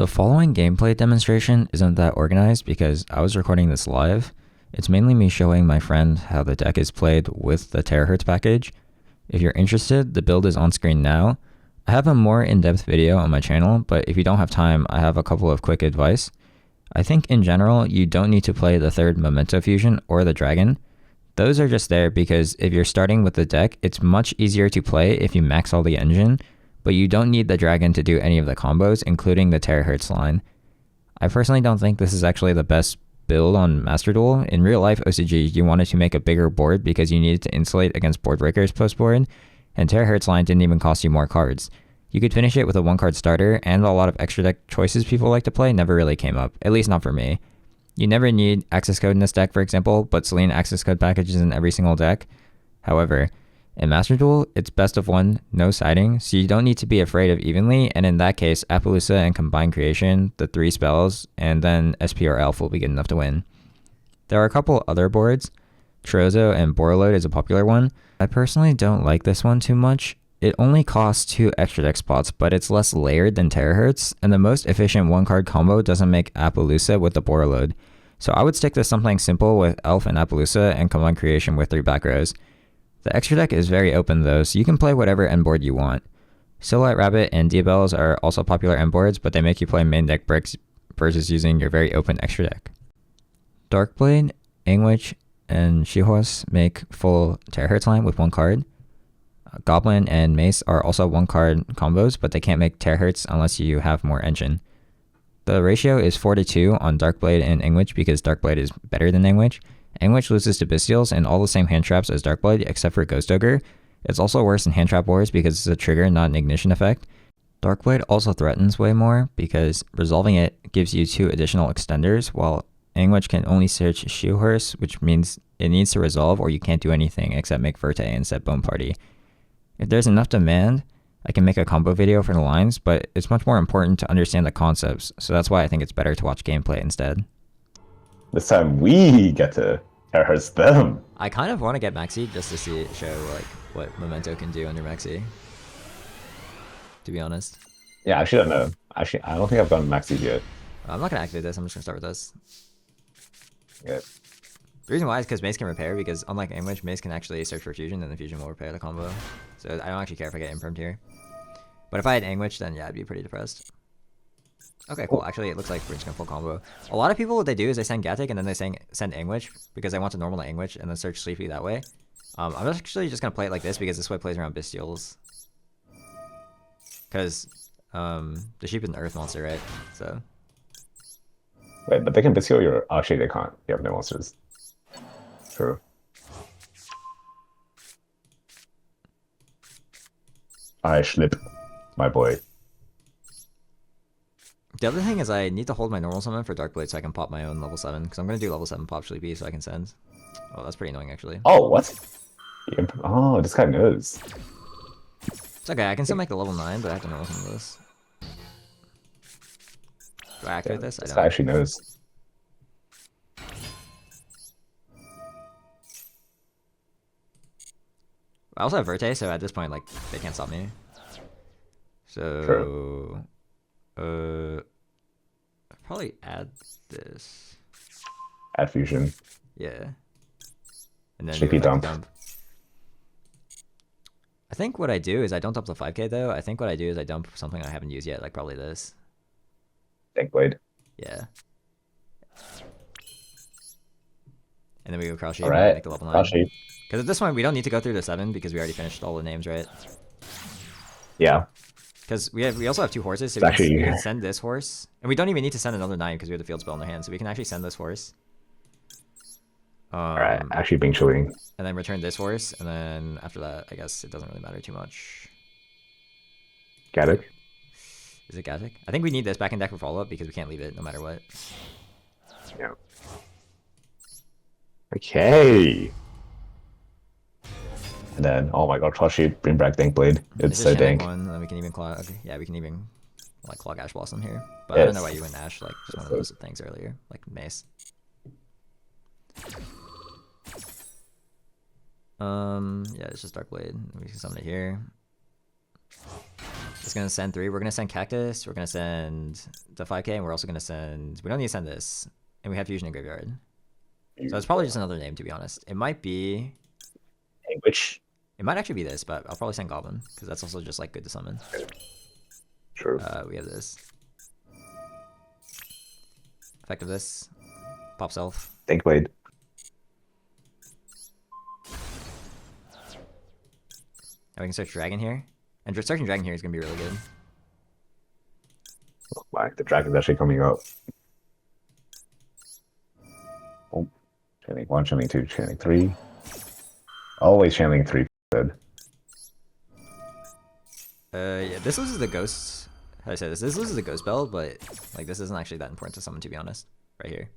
The following gameplay demonstration isn't that organized because I was recording this live. It's mainly me showing my friend how the deck is played with the Terahertz package. If you're interested, the build is on screen now. I have a more in-depth video on my channel, but if you don't have time, I have a couple of quick advice. I think in general, you don't need to play the third Memento fusion or the dragon. Those are just there because if you're starting with the deck, it's much easier to play if you max all the engine, but you don't need the dragon to do any of the combos, including the Terahertz line. I personally don't think this is actually the best build on Master Duel. In real life OCG, you wanted to make a bigger board because you needed to insulate against board breakers post-board, and Terahertz line didn't even cost you more cards. You could finish it with a one-card starter, and a lot of extra deck choices people like to play never really came up, at least not for me. You never need access code in this deck, for example, but Selene access code packages in every single deck. However, in Master Duel, it's best of one, no siding, so you don't need to be afraid of evenly, and in that case, Appaloosa and Combined Creation, the 3 spells, and then SP or Elf will be good enough to win. There are a couple other boards. Trozo and Borreload is a popular one. I personally don't like this one too much. It only costs 2 extra deck spots, but it's less layered than Terahertz, and the most efficient one-card combo doesn't make Appaloosa with the Borreload. So I would stick to something simple with Elf and Appaloosa and Combined Creation with 3 back rows. The extra deck is very open though, so you can play whatever end board you want. Silhouette Rabbit and Diabels are also popular end boards, but they make you play main deck bricks versus using your very open extra deck. Darkblade, Angwitch, and Shihos make full Terahertz line with 1 card. Goblin and Mace are also 1 card combos, but they can't make Terahertz unless you have more engine. The ratio is 4-2 on Darkblade and Angwitch because Darkblade is better than Angwitch. Angwitch loses to Bestials and all the same hand traps as Darkblade except for Ghost Ogre. It's also worse in Hand Trap Wars because it's a trigger, not an ignition effect. Darkblade also threatens way more because resolving it gives you 2 additional extenders, while Angwitch can only search Shihos, which means it needs to resolve or you can't do anything except make Verte and set Bone Party. If there's enough demand, I can make a combo video for the lines, but it's much more important to understand the concepts, so that's why I think it's better to watch gameplay instead. This time we get to Terahertz them. I kind of want to get Maxx C just to see it show like what Memento can do under Maxx C, to be honest. Yeah, I actually don't know. Actually, I don't think I've gone Maxx C yet. I'm not going to activate this, I'm just going to start with this. Yeah. The reason why is because Mace can repair, because unlike Angwitch, Mace can actually search for fusion, and the fusion will repair the combo. So I don't actually care if I get impermed here. But if I had Angwitch, then yeah, I'd be pretty depressed. Okay, cool. Actually, it looks like we're just gonna full combo. A lot of people, what they do is they send Gatic and then they send Angwitch because they want to normal to Angwitch and then search Sleepy that way. I'm actually just gonna play it like this because this way it plays around Bestials. Because the sheep is an earth monster, right? So. Wait, but they can Bestial your... Actually, they can't. You have no monsters. True. I slip, my boy. The other thing is I need to hold my normal summon for Darkblade so I can pop my own level 7, because I'm going to do level 7 pop Sleepy so I can send. Oh, that's pretty annoying actually. Oh, what? Oh, this guy knows. It's okay, I can still make the level 9, but I have to normal summon this. Do I activate this? I don't. This guy actually knows. I also have Verte, so at this point, like, they can't stop me. So... True. I'll probably add this. Add fusion. Yeah. And then Sleepy dump. I think what I do is I don't dump the 5k though. I think what I do is I dump something I haven't used yet, like probably this. Denkblade. Yeah. And then we go cross shape Alright, and make the level 9. cross shape. Because at this point we don't need to go through the 7 because we already finished all the names, right? Yeah. Because we also have 2 horses, so we can send this horse. And we don't even need to send another 9 because we have the field spell in our hand, so we can actually send this horse. Alright, actually being chilling. And then return this horse, and then after that, I guess it doesn't really matter too much. Gatic? Is it Gatic? I think we need this back in deck for follow-up because we can't leave it no matter what. Yeah. Okay. And then, oh my god, cross shape, bring back Denkblade. It's so dank. One, and then we can even clog. Okay, yeah, we can even like clog Ash Blossom here. But I don't know why you went Ash, like just one of those things earlier, like Mace. Yeah, it's just Darkblade. We can summon it here. It's gonna send 3. We're gonna send Cactus. We're gonna send the 5K, and we're also gonna send. We don't need to send this, and we have Fusion in graveyard. So it's probably just another name, to be honest. It might be. Angwitch. It might actually be this, but I'll probably send Goblin because that's also just like good to summon. True. We have this. Effect of this. Pop Self. Think Blade. And we can search Dragon here. And searching Dragon here is going to be really good. Oh my, the dragon's actually coming up. Oh, channeling 1, channeling 2, channeling 3. Always channeling 3. Good. Yeah, this loses the ghost. How do I say this? This loses the ghost spell, but like this isn't actually that important to summon, to be honest. Right here.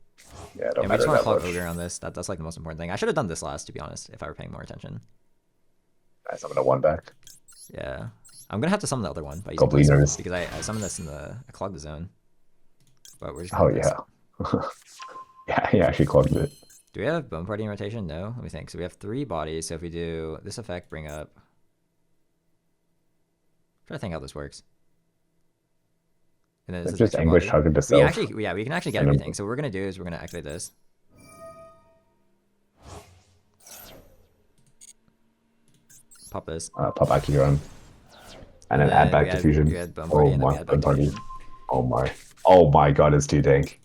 Yeah, don't and we matter just want to that clock much. Ogre on this. That's like the most important thing. I should have done this last, to be honest, if I were paying more attention. I summon a 1 back. Yeah. I'm gonna have to summon the other one by using Couple leaders. because I summoned this in I clogged the zone. But we're just Oh gonna do yeah. Yeah, he actually clogged it. Do we have Bone Party in rotation? No. Let me think. So we have 3 bodies. So if we do this effect, bring up. I'm trying to think how this works. And then this It's is just extra Anguish body. target to We self. actually, yeah, we can actually get And then- everything. So what we're gonna do is we're gonna activate this. Pop this. Pop Akiron. And then add back we to had- Fusion. we had Bone Party, and then we had back to Party. Fusion. Oh my. Oh my god, it's too dank.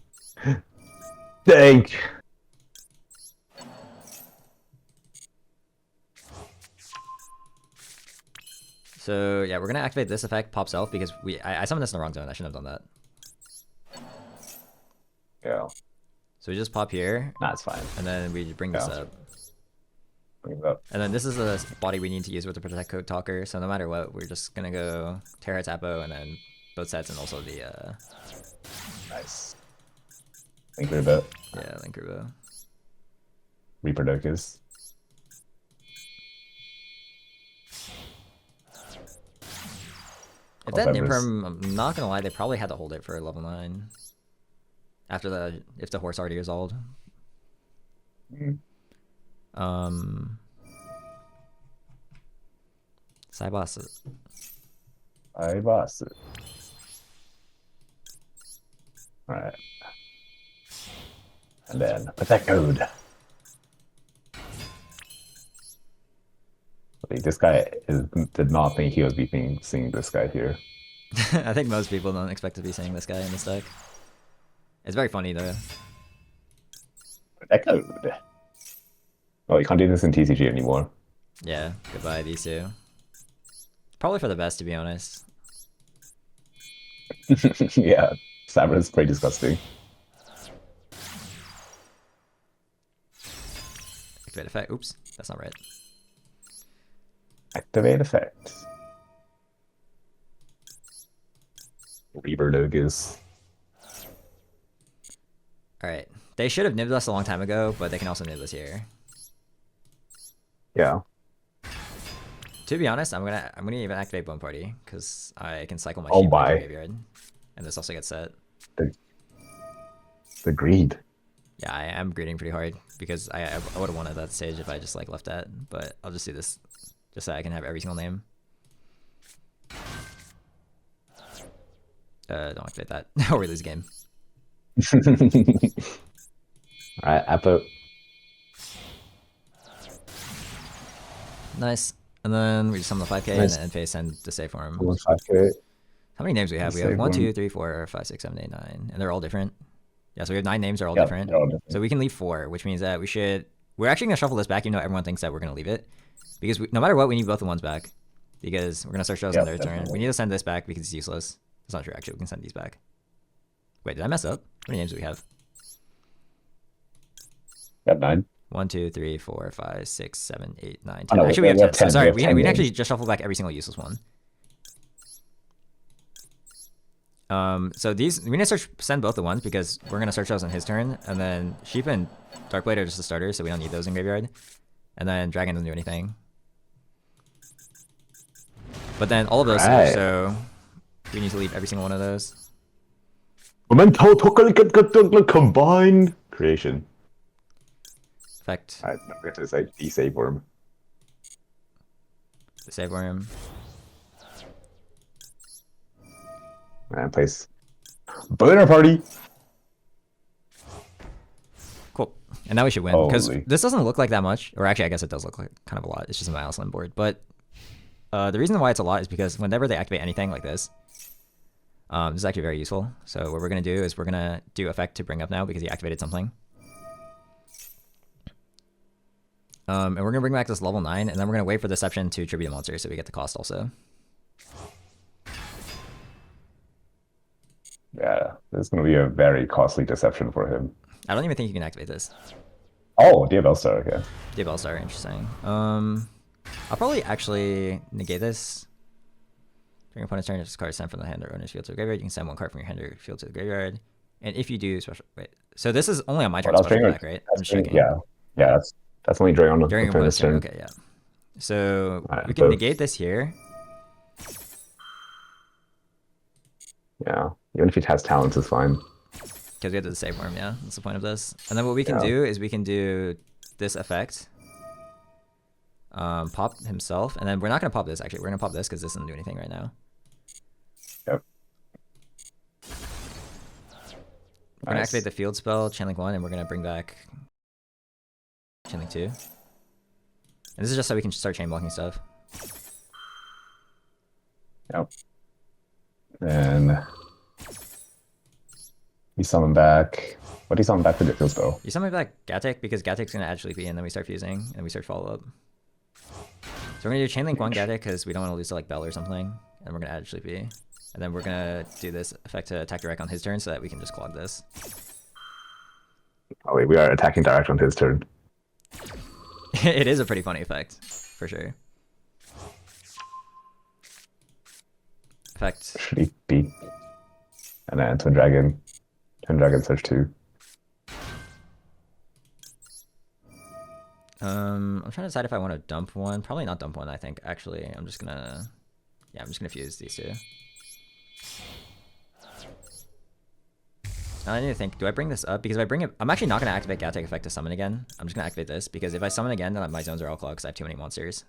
Dank! So yeah, we're gonna activate this effect, Pop Self, because I summoned this in the wrong zone. I shouldn't have done that. Yeah. So we just pop here, That's fine. and then we bring this Yeah. up. Bring it up. And then this is the body we need to use with the Protect Code Talker. So no matter what, we're just gonna go Terra Tapo and then both sets and also the Nice. Think we're about yeah, Linker Bow. Reproductus. If that November's- Nimperm, I'm not gonna lie, they probably had to hold it for level 9. After if the horse already resolved. Mm. Cyboss. I boss it. Alright. And then Protect Code. Wait, this guy did not think he was seeing this guy here. I think most people don't expect to be seeing this guy in this deck. It's very funny though. Protect Code. Oh, you can't do this in TCG anymore. Yeah, goodbye these two. Probably for the best, to be honest. Yeah, Samurai pretty disgusting. Activate effect. Oops, that's not right. Activate effect. Reproductus. Alright. They should have nibbed us a long time ago, but they can also nib us here. Yeah. To be honest, I'm gonna even activate Bone Party, because I can cycle my Oh sheep into my. the graveyard. And this also gets set. The greed. Yeah, I am greeting pretty hard, because I would have wanted that stage if I just like left that, but I'll just do this. Just so I can have every single name. Don't activate that. Or we lose the game. Alright, Apo. Nice. And then we just summon the 5k Nice. and then face send the save form. 5K. How many names do we have? We Save have 1, form. 2, 3, 4, 5, 6, 7, 8, 9. And they're all different. Yeah, so we have 9 names, they're all Yeah, different. they're all different. So we can leave 4, which means that we're actually going to shuffle this back, even though everyone thinks that we're going to leave it. Because no matter what, we need both the ones back. Because we're going to search those on their turn. definitely. We need to send this back because it's useless. It's not true, actually. We can send these back. Wait, did I mess up? How many names do we have? Got 9. 1, 2, 3, 4, 5, 6, 7, 8, 9, 10. Oh, no, Actually, we have we 10. have So 10. sorry, We have we 10 can names. actually just shuffle back every single useless one. So these we need to send both the ones because we're gonna search those on his turn, and then Sheep and Darkblade are just the starters, so we don't need those in graveyard. And then Dragon doesn't do anything. But then all of those, Right. so we need to leave every single one of those. Memento combined creation. Effect Alright, we have to say desave worm. the save worm. And place Boner Party. Cool. And now we should win because Holy. this doesn't look like that much, or actually, I guess it does look like kind of a lot. It's just a Milestone board, but the reason why it's a lot is because whenever they activate anything like this is actually very useful. So what we're gonna do is we're gonna do effect to bring up now because he activated something. And we're gonna bring back this level 9, and then we're gonna wait for Deception to tribute a monster, so we get the cost also. Yeah, this is gonna be a very costly deception for him. I don't even think you can activate this. Oh, Diabell Star, okay. Diabell Star, interesting. I'll probably actually negate this. During opponent's turn, this card sent from the hand or owner's field to the graveyard. You can send one card from your hand or field to the graveyard. And if you do special, wait. So this is only on my turn. Special attack, right? I'm just checking. Yeah, that's only during opponent's turn. Okay, yeah. So right, we can negate this here. Yeah, even if he has talents, it's fine. Because we have to save for him, yeah. That's the point of this. And then what we can do is we can do this effect. Pop himself. And then we're not going to pop this, actually. We're going to pop this because this doesn't do anything right now. Yep. We're going to activate the field spell, Channeling 1, and we're going to bring back Channeling 2. And this is just so we can start chain blocking stuff. Yep. And we summon back. What do you summon back for the field spell? You summon back Gatic because Gatic's going to add Sleepy, and then we start fusing, and we start follow up. So we're going to do Chainlink 1 Gatic because we don't want to lose to like Bell or something. And we're going to add Sleepy. And then we're going to do this effect to attack direct on his turn so that we can just clog this. Oh wait, we are attacking direct on his turn. It is a pretty funny effect, for sure. Effect. Sleepy. And then Twin Dragon. Twin Dragon search 2. I'm trying to decide if I want to dump one. Probably not dump one, I think. Actually, I'm just gonna fuse these two. Now I need to think, do I bring this up? Because if I bring it, I'm actually not gonna activate Gatic effect to summon again. I'm just gonna activate this because if I summon again, then my zones are all clogged because I have too many monsters.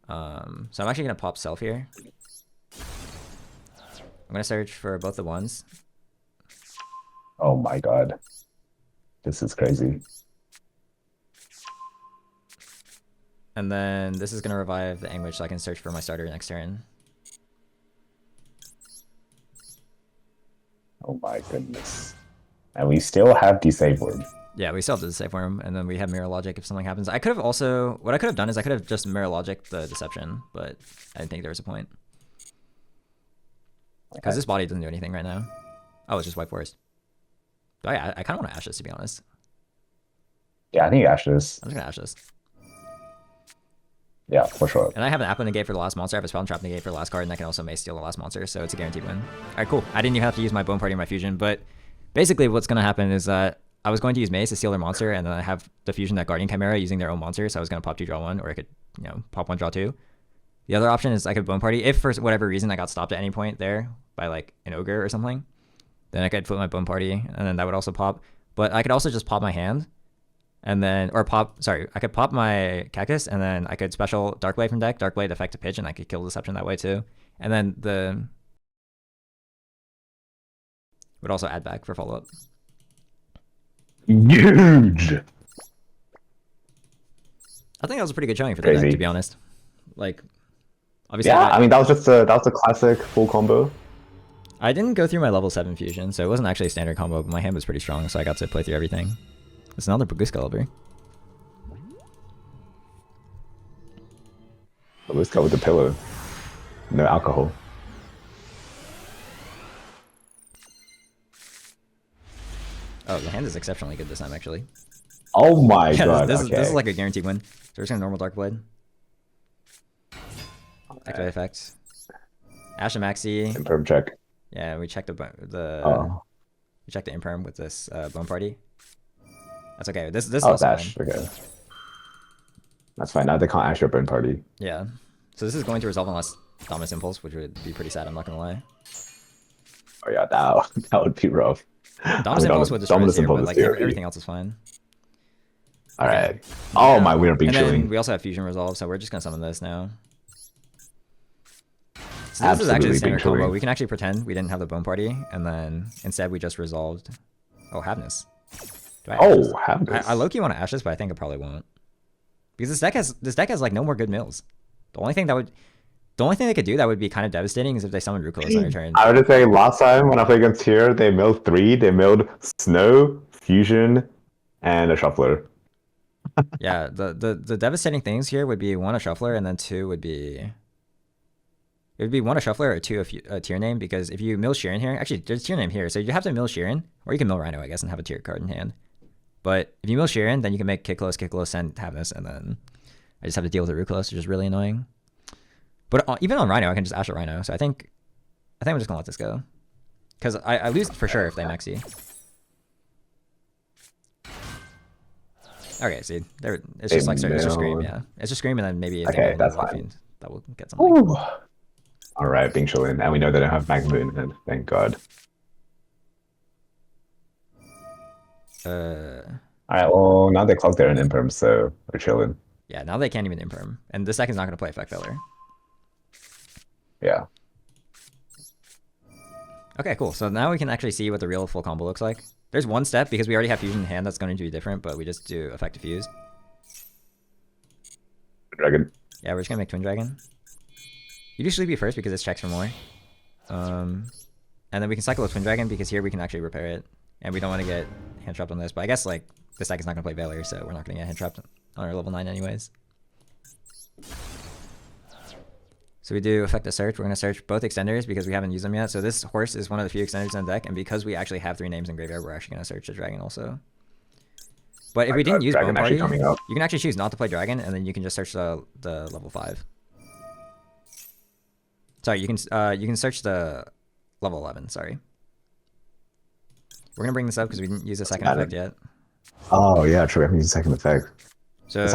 So I'm actually gonna pop Self here. I'm gonna search for both the ones. Oh my god. This is crazy. And then this is going to revive the Angwitch so I can search for my starter next turn. Oh my goodness. And we still have Desave Word. Yeah, we still have to save for him, and then we have Mirror Logic if something happens. I could have also... What I could have done is I could have just Mirror Logic the Deception, but I didn't think there was a point. Because this body doesn't do anything right now. Oh, it's just White Forest. But I kind of want to Ash this, to be honest. Yeah, I think Ash this. I'm just going to Ash this. Yeah, for sure. And I have an Apple negate for the last monster. I have a Spell and Trap negate for the last card, and I can also Mace steal the last monster, so it's a guaranteed win. Alright, cool. I didn't even have to use my Bone Party or my Fusion, but basically what's going to happen is that I was going to use Mace to steal their monster, and then I have the Fusion that Guardian Chimera using their own monster, so I was going to pop 2, draw 1, or I could, you know, pop 1, draw 2. The other option is I could Bone Party. If for whatever reason I got stopped at any point there by like an Ogre or something, then I could flip my Bone Party, and then that would also pop. But I could also just pop my hand, and then, or pop, sorry, I could pop my Cactus, and then I could special Darkblade from deck, Darkblade effect to pitch, and I could kill Deception that way too. And then the would also add back for follow-up. Huge! I think that was a pretty good showing for the deck, to be honest. Like, obviously, yeah, I mean, that was a classic full combo. I didn't go through my level 7 fusion, so it wasn't actually a standard combo, but my hand was pretty strong, so I got to play through everything. It's another Baguska. Baguska with the pillow. No alcohol. Oh, the hand is exceptionally good this time, actually. Oh my Yeah, god, this okay. is like a guaranteed win. So we're just gonna normal Darkblade. Activate effect. Ash and Maxx C. Imperm check. Yeah, we checked we checked the imperm with this Bone Party. That's okay. This is also Ash. fine. Okay. That's fine. Now they can't Ash your Bone Party. Yeah. So this is going to resolve unless Dominus Impulse, which would be pretty sad, I'm not gonna lie. Oh yeah, that would be rough. Dominus Impulse would destroy this here, but like theory. everything else is fine. Alright. Okay. Oh my, we are being And then chilling. we also have Fusion Resolve, so we're just gonna summon this now. So this is actually the Absolutely standard big combo. chilling. We can actually pretend we didn't have the Bone Party, and then instead we just resolved. Oh, Havness. Do I ash this? Have this. I low-key want to ash this, but I think I probably won't. Because this deck has like no more good mills. The only thing they could do that would be kind of devastating is if they summon Rukolos on your turn. I would just say last time when I played against here, they milled 3. They milled Snow, Fusion, and a Shuffler. Yeah, the devastating things here would be 1 a Shuffler, and then 2 would be... It would be 1 a Shuffler or 2 a tier name, because if you mill Sheeran here... Actually, there's tier name here, so you have to mill Sheeran, or you can mill Rhino, I guess, and have a tier card in hand. But if you mill Sheeran, then you can make Kickless, send Havness, and then I just have to deal with the Rukolos, which is really annoying. But even on Rhino, I can just Ash a Rhino, so I think I'm just going to let this go. Because I lose for sure if they Maxx C. Okay, see, it's just like it's just Scream, yeah. It's just Scream, and then maybe Okay, that's fine. That will get something. Ooh. All right, being chilling, and we know they don't have Magma Moon, and thank God. All right, well now they clock their own imperm, so we're chilling. Yeah, now they can't even imperm, and this deck is not going to play Effect Filler. Yeah. Okay, cool. So now we can actually see what the real full combo looks like. There's one step because we already have Fusion in hand that's going to be different, but we just do Effect Diffuse. Dragon. Yeah, we're just gonna make Twin Dragon. You do Sleepy first because it's checks for more. And then we can cycle a Twin Dragon because here we can actually repair it. And we don't want to get hand trapped on this. But I guess like this deck is not gonna play Valor, so we're not gonna get hand trapped on our level 9 anyways. So we do Effect a Search. We're gonna search both extenders because we haven't used them yet. So this horse is one of the few extenders in the deck, and because we actually have 3 names in graveyard, we're actually gonna search a dragon also. But if we didn't use Bone Party, you can actually choose not to play Dragon, and then you can just search the level 5. Sorry, you can search the level 11. Sorry. We're gonna bring this up because we didn't use the second effect yet. Oh yeah, true. We haven't used the second effect. So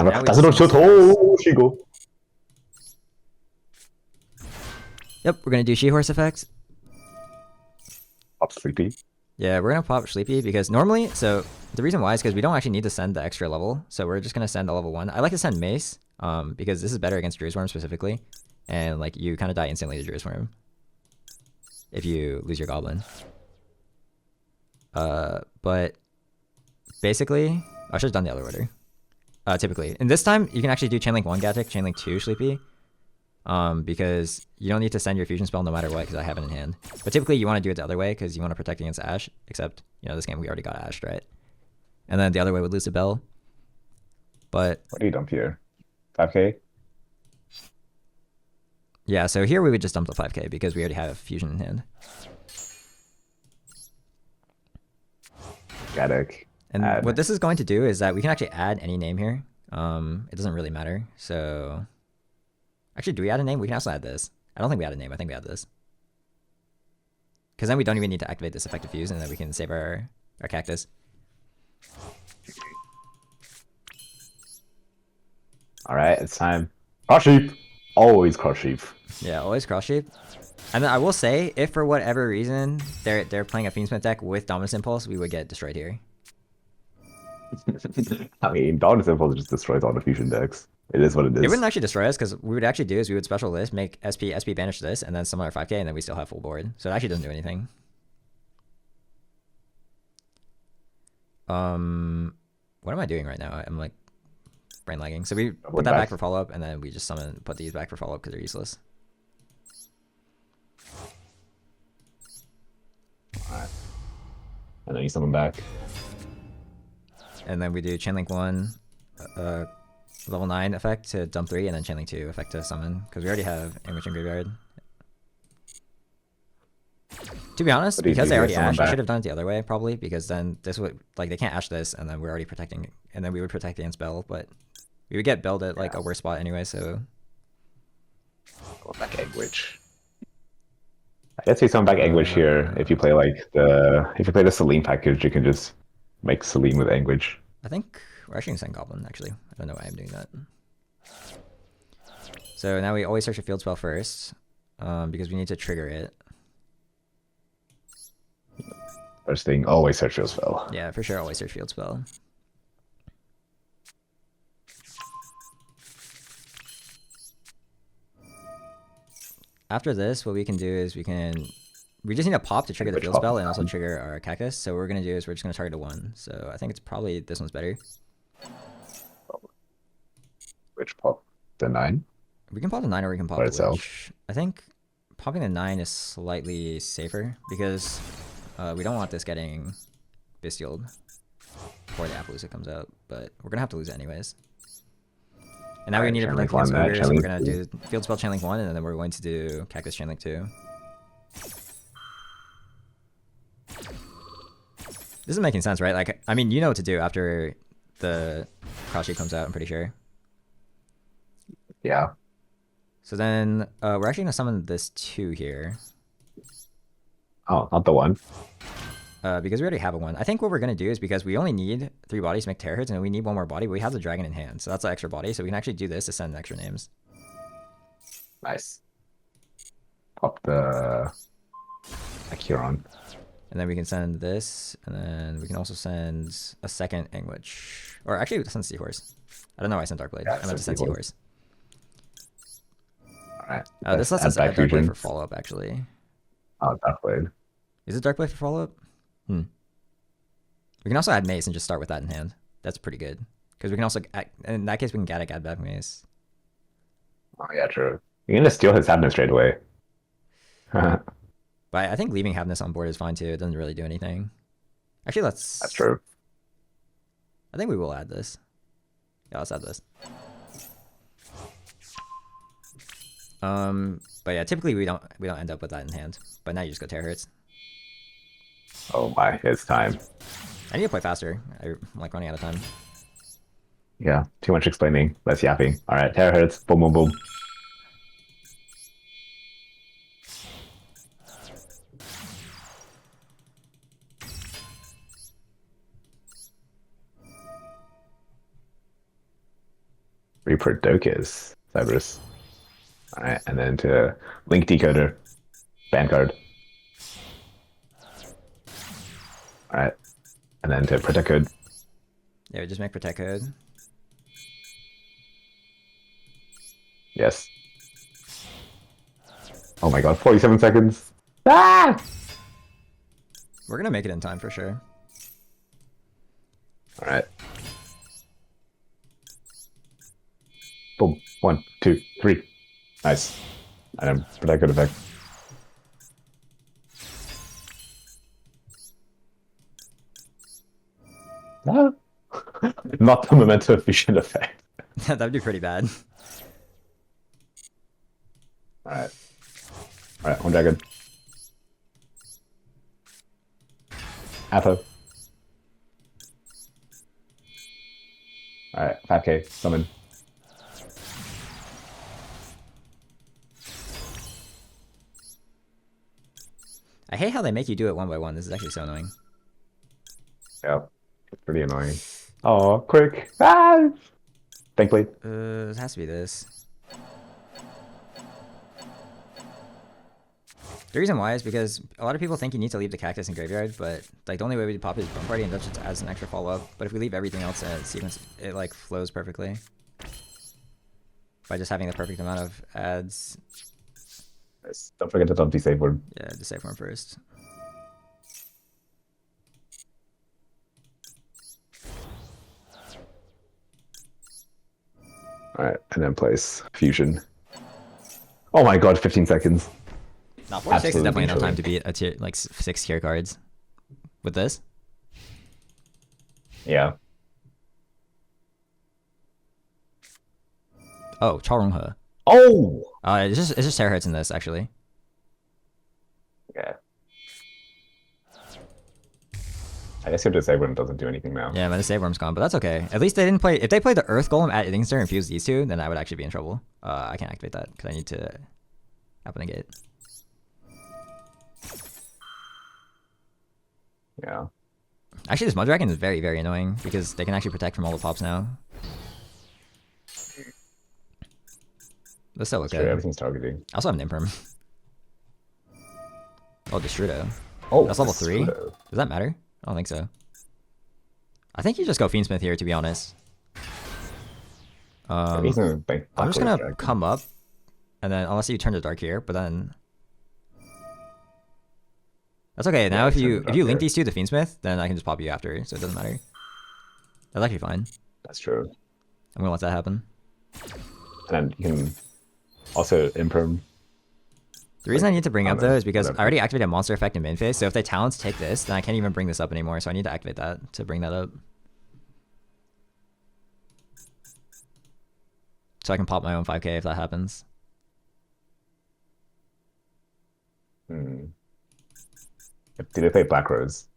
yep, we're gonna do She-Horse effects. Pop Sleepy. Yeah, we're gonna pop Sleepy because normally, so the reason why is because we don't actually need to send the extra level, so we're just gonna send a level 1. I like to send Mace, because this is better against Druid Swarm specifically, and like you kind of die instantly to Druid Swarm if you lose your Goblin. But basically, I should have done the other order. Typically, and this time you can actually do Chainlink 1 Gatic, Chainlink 2 Sleepy. Because you don't need to send your fusion spell no matter what because I have it in hand. But typically you want to do it the other way because you want to protect against Ash, except, you know, this game we already got Ashed, right? And then the other way would lose a Bell. But... What do you dump here? 5k? Yeah, so here we would just dump the 5k because we already have fusion in hand. Gatic. And what this is going to do is that we can actually add any name here. It doesn't really matter, so... Actually, do we add a name? We can also add this. I don't think we add a name. I think we add this. Because then we don't even need to activate this effective fuse, and then we can save our cactus. All right, it's time. Cross sheep. Always cross sheep. Yeah, always cross sheep. And then I will say, if for whatever reason they're playing a Fiendsmith deck with Dominus Impulse, we would get destroyed here. I mean, Dominus Impulse just destroys all the fusion decks. It is what it is. It wouldn't actually destroy us because what we would actually do is we would special list, make SP banish this, and then summon our 5k, and then we still have full board. So it actually doesn't do anything. What am I doing right now? I'm like brain lagging. So we put that back for follow up, and then we just put these back for follow up because they're useless. Alright. And then you summon back. And then we do Chainlink 1, level 9 effect to dump 3, and then Chainlink 2 effect to summon, because we already have Angwitch in graveyard. To be honest, because they already ashed, I should have done it the other way, probably, because then this would, like, they can't ash this, and then we're already protecting, and then we would protect against Bell, but we would get Belled at, like, a worse spot anyway, so... Go back Angwitch. I guess we summon back Angwitch here. If you play, like, the Celine package, you can just make Celine with Angwitch. I think we're actually gonna send Goblin, actually. I don't know why I'm doing that. So now we always search a field spell first, because we need to trigger it. First thing, always search field spell. Yeah, for sure, always search field spell. after this, what we can do is we just need a pop to trigger the field spell and also trigger our cactus. So what we're gonna do is we're just gonna target a 1. So I think it's probably this one's better. Which pop? The 9? We can pop the 9 or we can pop the Witch. I think popping the 9 is slightly safer because we don't want this getting bestialed before the Appaloosa comes out, but we're gonna have to lose it anyways. And now we need to prevent Field Ogre, so we're gonna do Field Spell Chainlink 1, and then we're going to do Cactus Chainlink 2. This is making sense, right? Like, I mean, you know what to do after the cross sheet comes out, I'm pretty sure. Yeah. So then we're actually gonna summon this 2 here. Oh, not the 1. Because we already have a 1. I think what we're going to do is because we only need 3 bodies to make terahertz and we need 1 more body, but we have the dragon in hand. So that's an extra body. So we can actually do this to send extra names. Nice. Pop the Akiron. And then we can send this. And then we can also send a second Angwitch. Or actually, send Seahorse. I don't know why I sent Darkblade. Yeah, I meant to send Seahorse. Alright. This lets us add Darkblade for follow-up, actually. Oh, Darkblade. Is it Darkblade for follow-up? We can also add Mace and just start with that in hand. That's pretty good. Because we can also, in that case, we can Gaddock add back Mace. Oh, yeah, true. You can just steal his Sadness straight away. But I think leaving Havness on board is fine too. It doesn't really do anything. Actually, That's true. I think we will add this. Yeah, let's add this. But yeah, typically we don't end up with that in hand. But now you just go terahertz. Oh my, it's time. I need to play faster. I'm like running out of time. Yeah, too much explaining, less yapping. Alright, terahertz, boom, boom, boom. Reaper Dokis, Cyberus. Alright, and then to Link Decoder, Vanguard. Alright, and then to Protect Code. Yeah, we just make Protect Code. Yes. Oh my god, 47 seconds. Ah! We're gonna make it in time for sure. Alright. Boom. 1, 2, 3. Nice. And then Protect Code effect. Ah. Not the Memento efficient effect. That'd be pretty bad. Alright. Alright, on dragon. Atho. Alright, 5k, summon. I hate how they make you do it 1 by 1. This is actually so annoying. Yep. It's pretty annoying. Oh, quick. Ah! Thankfully. It has to be this. The reason why is because a lot of people think you need to leave the cactus in graveyard, but like the only way we pop it is Bone Party, and that just adds an extra follow-up. But if we leave everything else in sequence, it like flows perfectly. By just having the perfect amount of adds. Nice. Don't forget to dump the save word. Yeah, the safe one first. Alright, and then place Fusion. Oh my god, 15 seconds. No, 46 is definitely enough time to beat a tier, like 6 tier cards. With this? Yeah. Oh, Charonghe. Oh! It's just terahertz in this, actually. Yeah. I guess your Disabling doesn't do anything now. Yeah, the save worm's gone, but that's okay. At least they didn't play. If they played the Earth Golem at Iddingster and fused these 2, then I would actually be in trouble. I can't activate that because I need to happen to get. Yeah. Actually, this Mud Dragon is very, very annoying because they can actually protect from all the pops now. That's still okay. Sure, everything's targeting. I also have an Imperm. Oh, Destrudo. Oh, that's level 3? Destrudo. Does that matter? I don't think so. I think you just go Fiendsmith here, to be honest. I'm just gonna come up And then unless you turn to dark here, but then that's okay. Now Yeah, if you turn to link dark these two to Fiendsmith, then I can just pop you after, so it doesn't matter. That's actually fine. That's true. I'm gonna let that happen. And then you can also imperm. The reason I need to bring up though is because whatever. I already activated a monster effect in main phase, so if they talents take this, then I can't even bring this up anymore, so I need to activate that to bring that up. So I can pop my own 5k if that happens. Did they play Black Rose?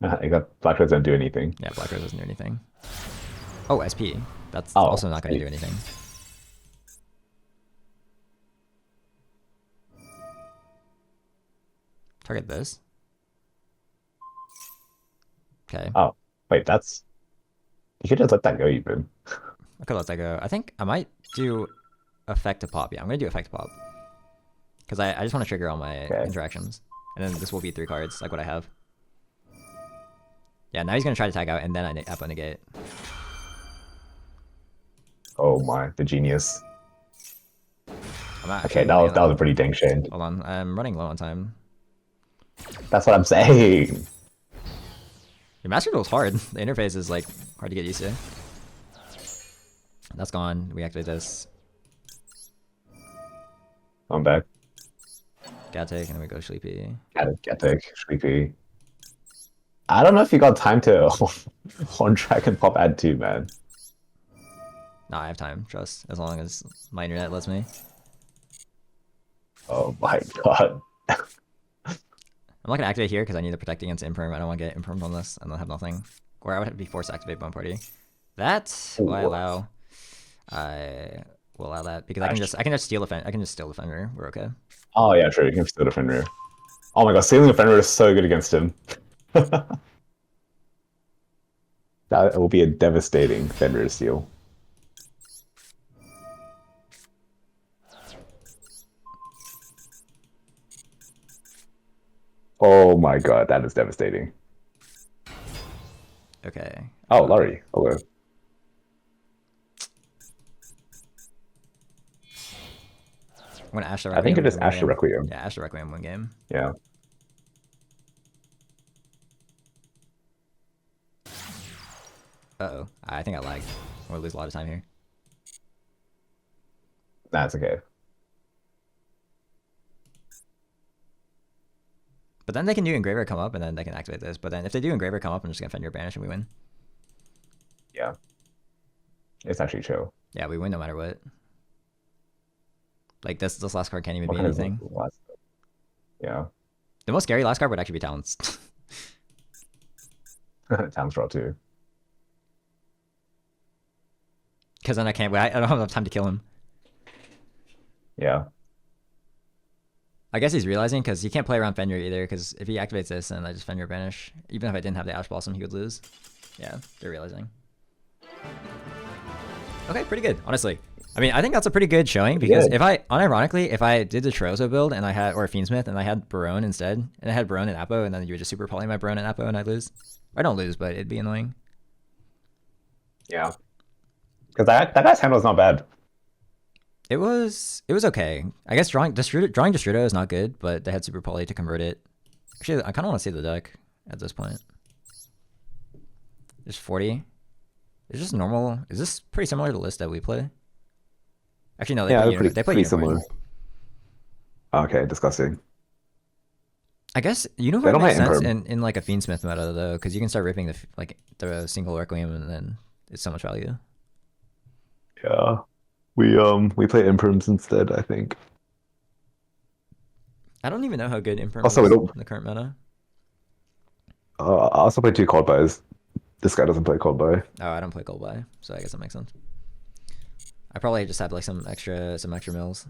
I got Black Rose don't do anything. Yeah, Black Rose doesn't do anything. Oh, SP. That's Oh, also not going to do anything. Target this. Okay. Oh, wait, that's... You could just let that go even. I could let that go. I think I might do effect to pop. Yeah, I'm going to do effect to pop. Because I just want to trigger all my interactions. And then this will be 3 cards, like what I have. Yeah, now he's going to try to tag out, and then I Apo negate. Oh my, the genius. I'm Okay, that was a pretty dang shame. Hold on, I'm running low on time. That's what I'm saying. Your Master Duel's hard. The interface is like hard to get used to. That's gone. We activate this. I'm back. Gatek, and then we go Sleepy. Gatek, Sleepy. I don't know if you got time to on track and pop add 2, man. Nah, I have time. Trust. As long as my internet lets me. Oh my god. I'm not gonna activate here because I need to protect against Imperm. I don't want to get Impermed on this and then have nothing. Or I would be forced to activate Bone Party. That will I allow. I will allow that because I can just steal Defender. I can just steal Defender. We're okay. Oh yeah, true. You can steal Defender. Oh my god, stealing Defender is so good against him. That will be a devastating Fender to steal. Oh my god, that is devastating. Okay. Oh, Laurie. Hello. I'm gonna Ash the I Requiem. think it is Ash the Requiem. Yeah, Ash the Requiem 1 game. Yeah. Uh-oh. I think I lagged. I'm gonna lose a lot of time here. That's okay. But then they can do Engraver come up, and then they can activate this. But then if they do Engraver come up, I'm just gonna Fender Banish and we win. Yeah. It's actually chill. Yeah, we win no matter what. Like this last card can't even be anything. Yeah. The most scary last card would actually be Talents. Talents draw too. Because then I don't have enough time to kill him. Yeah. I guess he's realizing because he can't play around Fenrir either. Because if he activates this and I just Fenrir Banish, even if I didn't have the Ash Blossom, he would lose. Yeah, they're realizing. Okay, pretty good, honestly. I mean, I think that's a pretty good showing because unironically, if I did the Trozo build and I had, or Fiendsmith and I had Barone instead, and I had Barone and Apo, and then you would just super poly my Barone and Apo and I'd lose. I don't lose, but it'd be annoying. Yeah. Because that guy's handle is not bad. It was okay. I guess drawing Destrudo is not good, but they had super poly to convert it. Actually, I kind of want to see the deck at this point. There's 40. It's just normal. Is this pretty similar to the list that we play? Actually, no. They play Unicorn. Okay, disgusting. I guess Unicorn makes sense in like a Fiendsmith meta though, because you can start ripping the single Requiem and then it's so much value. Yeah, we play Imperms instead. I think. I don't even know how good Imperm also, is in the current meta. I also play 2 cold buys. This guy doesn't play cold buy. Oh, I don't play cold buy, so I guess that makes sense. I probably just have like some extra mills.